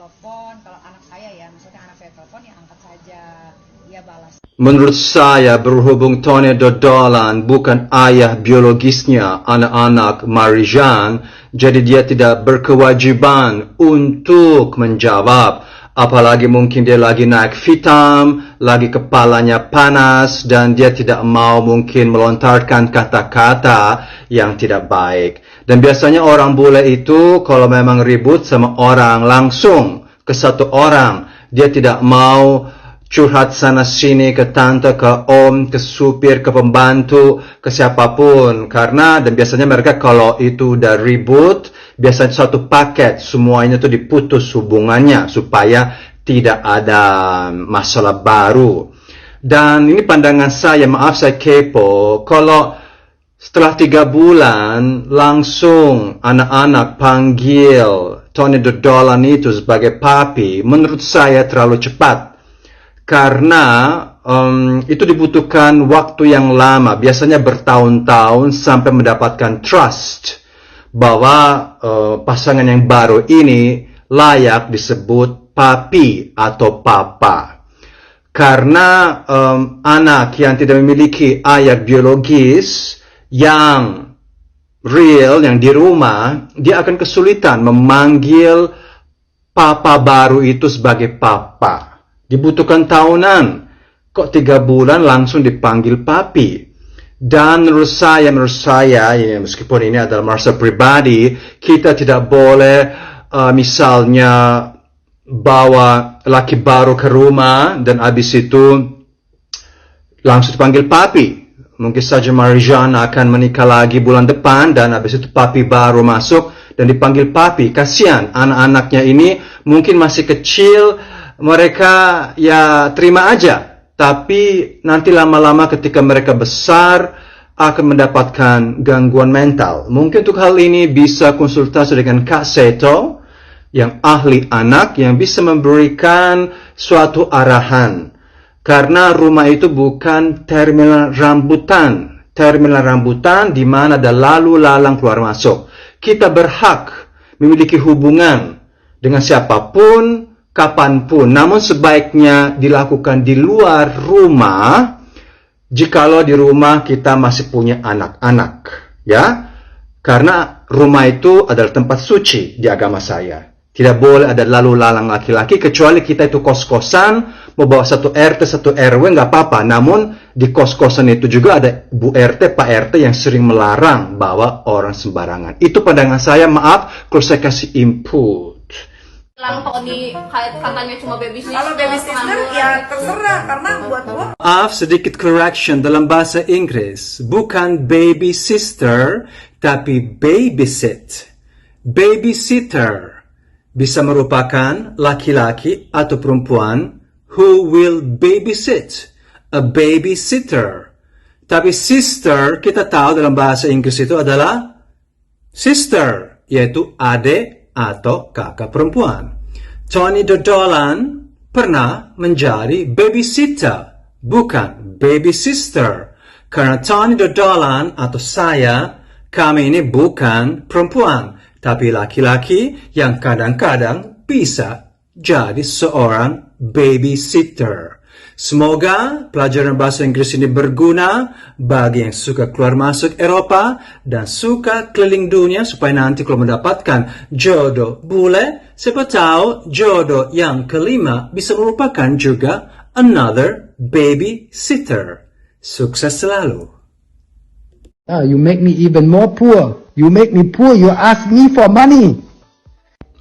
telepon, kalau anak saya ya, misalnya anak saya telepon ya angkat saja, dia balas. Menurut saya berhubung Tony Dodolan bukan ayah biologisnya anak-anak Marijan, jadi dia tidak berkewajiban untuk menjawab. Apalagi mungkin dia lagi naik hitam, lagi kepalanya panas, dan dia tidak mau mungkin melontarkan kata-kata yang tidak baik. Dan biasanya orang bule itu kalau memang ribut sama orang langsung ke satu orang, dia tidak mau curhat sana sini ke tante, ke om, ke supir, ke pembantu, ke siapapun. Karena dan biasanya mereka kalau itu udah ribut, biasanya satu paket semuanya itu diputus hubungannya supaya tidak ada masalah baru. Dan ini pandangan saya, maaf saya kepo, kalau setelah 3 bulan langsung anak-anak panggil Tony Dodolan itu sebagai papi, menurut saya terlalu cepat. Karena itu dibutuhkan waktu yang lama, biasanya bertahun-tahun sampai mendapatkan trust bahwa pasangan yang baru ini layak disebut papi atau papa. Karena anak yang tidak memiliki ayah biologis yang real, yang di rumah, dia akan kesulitan memanggil papa baru itu sebagai papa. Dibutuhkan tahunan, kok 3 bulan langsung dipanggil papi. Dan menurut saya ya, meskipun ini adalah merasa pribadi, kita tidak boleh misalnya bawa laki baru ke rumah dan habis itu langsung dipanggil papi. Mungkin saja Marijan akan menikah lagi bulan depan dan habis itu papi baru masuk dan dipanggil papi. Kasihan anak-anaknya ini mungkin masih kecil, mereka ya terima aja. Tapi nanti lama-lama ketika mereka besar akan mendapatkan gangguan mental. Mungkin untuk hal ini bisa konsultasi dengan Kak Seto yang ahli anak yang bisa memberikan suatu arahan. Karena rumah itu bukan terminal rambutan. Terminal rambutan di mana ada lalu lalang keluar masuk. Kita berhak memiliki hubungan dengan siapapun, kapanpun. Namun sebaiknya dilakukan di luar rumah jikalau di rumah kita masih punya anak-anak. Ya, karena rumah itu adalah tempat suci di agama saya. Tidak boleh ada lalu lalang laki-laki, kecuali kita itu kos-kosan, mau bawa satu RT, satu RW, nggak apa-apa. Namun di kos-kosan itu juga ada Bu RT, Pak RT yang sering melarang bawa orang sembarangan. Itu pandangan saya, maaf kalau saya kasih input. Tony katanya cuma babysitter. Kalau babysitter ya terserah, karena buat gua. Maaf, sedikit correction dalam bahasa Inggris. Bukan baby sister, tapi babysit. Babysitter bisa merupakan laki-laki atau perempuan who will babysit. A babysitter. Tapi sister, kita tahu dalam bahasa Inggris itu adalah sister, yaitu adik atau kakak perempuan. Tony Dodolan pernah menjadi babysitter, bukan baby sister. Karena Tony Dodolan atau saya, kami ini bukan perempuan, tapi laki-laki yang kadang-kadang bisa jadi seorang babysitter. Semoga pelajaran bahasa Inggris ini berguna bagi yang suka keluar masuk Eropa dan suka keliling dunia supaya nanti kalau mendapatkan jodoh bule, siapa tahu jodoh yang kelima bisa merupakan juga another babysitter. Sukses selalu. You make me even more poor. You make me poor. You ask me for money.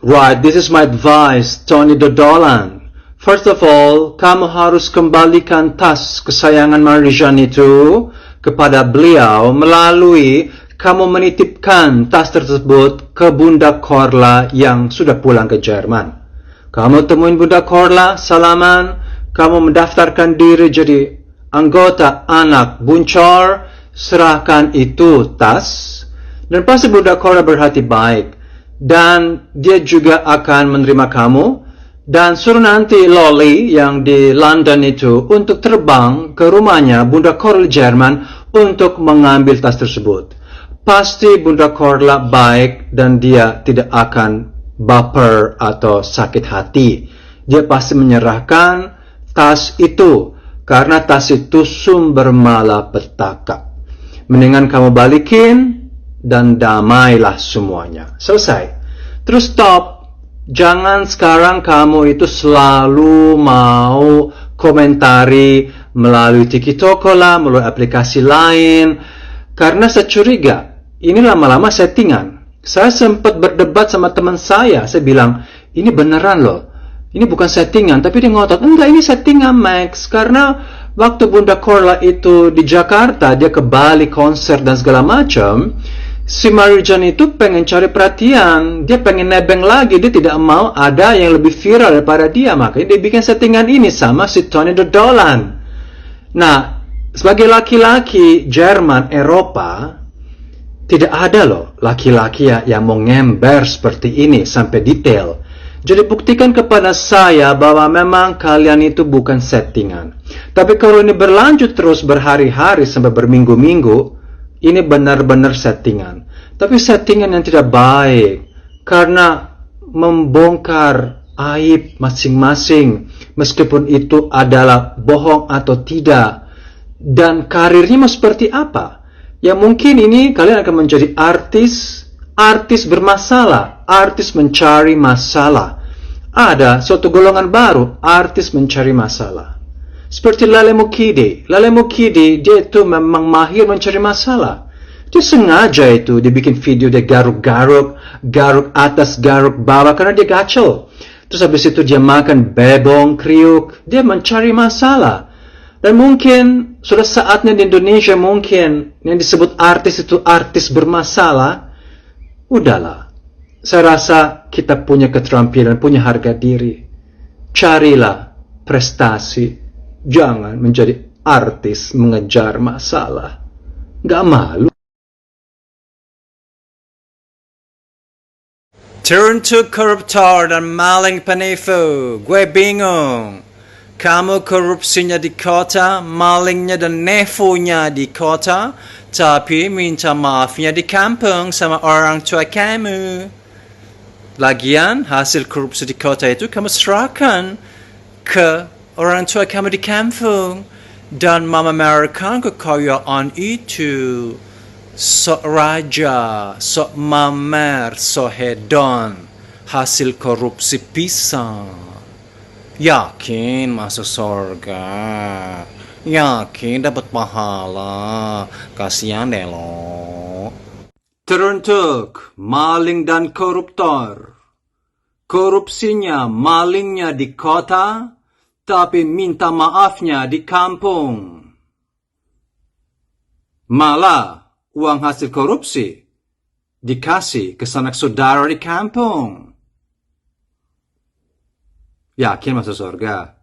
Right, this is my advice, Tony Dodolan. First of all, kamu harus kembalikan tas kesayangan Marijan itu kepada beliau melalui kamu menitipkan tas tersebut ke Bunda Korla yang sudah pulang ke Jerman. Kamu temuin Bunda Korla, salaman, kamu mendaftarkan diri jadi anggota anak buncor, serahkan itu tas, dan pasti Bunda Korla berhati baik, dan dia juga akan menerima kamu, dan suruh nanti Loli yang di London itu untuk terbang ke rumahnya Bunda Korla Jerman untuk mengambil tas tersebut. Pasti Bunda Korla baik dan dia tidak akan baper atau sakit hati. Dia pasti menyerahkan tas itu, karena tas itu sumber malapetaka. Mendingan kamu balikin dan damailah semuanya. Selesai. Terus stop. Jangan sekarang kamu itu selalu mau komentari melalui TikTok lah, melalui aplikasi lain. Karena saya curiga, ini lama-lama settingan. Saya sempat berdebat sama teman saya bilang, ini beneran loh. Ini bukan settingan, tapi dia ngotot, enggak ini settingan Max. Karena waktu Bunda Korla itu di Jakarta, dia ke Bali konser dan segala macam. Si Marijan itu pengen cari perhatian, dia pengen nebeng lagi, dia tidak mau ada yang lebih viral daripada dia, makanya dia bikin settingan ini sama si Tony Dodolan. Nah, sebagai laki-laki Jerman, Eropa, tidak ada loh laki-laki yang mau ngember seperti ini sampai detail. Jadi buktikan kepada saya bahwa memang kalian itu bukan settingan. Tapi kalau ini berlanjut terus berhari-hari sampai berminggu-minggu, ini benar-benar settingan. Tapi settingan yang tidak baik. Karena membongkar aib masing-masing. Meskipun itu adalah bohong atau tidak. Dan karirnya mau seperti apa? Ya mungkin ini kalian akan menjadi artis. Artis bermasalah. Artis mencari masalah. Ada suatu golongan baru. Artis mencari masalah. Seperti Lale Mukidi. Lale Mukidi, dia itu memang mahir mencari masalah. Dia sengaja itu, dia bikin video, dia garuk-garuk, garuk atas, garuk bawah, karena dia gacel. Terus habis itu dia makan bebong, kriuk, dia mencari masalah. Dan mungkin, sudah saatnya di Indonesia mungkin, yang disebut artis itu artis bermasalah, udahlah. Saya rasa kita punya keterampilan, punya harga diri. Carilah prestasi. Jangan menjadi artis mengejar masalah. Gak malu. Turn to koruptor dan maling penipu. Gue bingung. Kamu korupsinya di kota, malingnya dan nefunya di kota, tapi minta maafnya di kampung sama orang tua kamu. Lagian hasil korupsi di kota itu kamu serahkan ke orang tua kamu di kampung, dan memamerkan kekayaan itu. Sok raja, sok mamer, sok hedon, hasil korupsi pisang. Yakin masuk surga, yakin dapat pahala, kasihan deh lo. Teruntuk maling dan koruptor. Korupsinya, malingnya di kota, tapi minta maafnya di kampung. Malah uang hasil korupsi dikasih ke sanak saudara di kampung. Yakin masuk surga?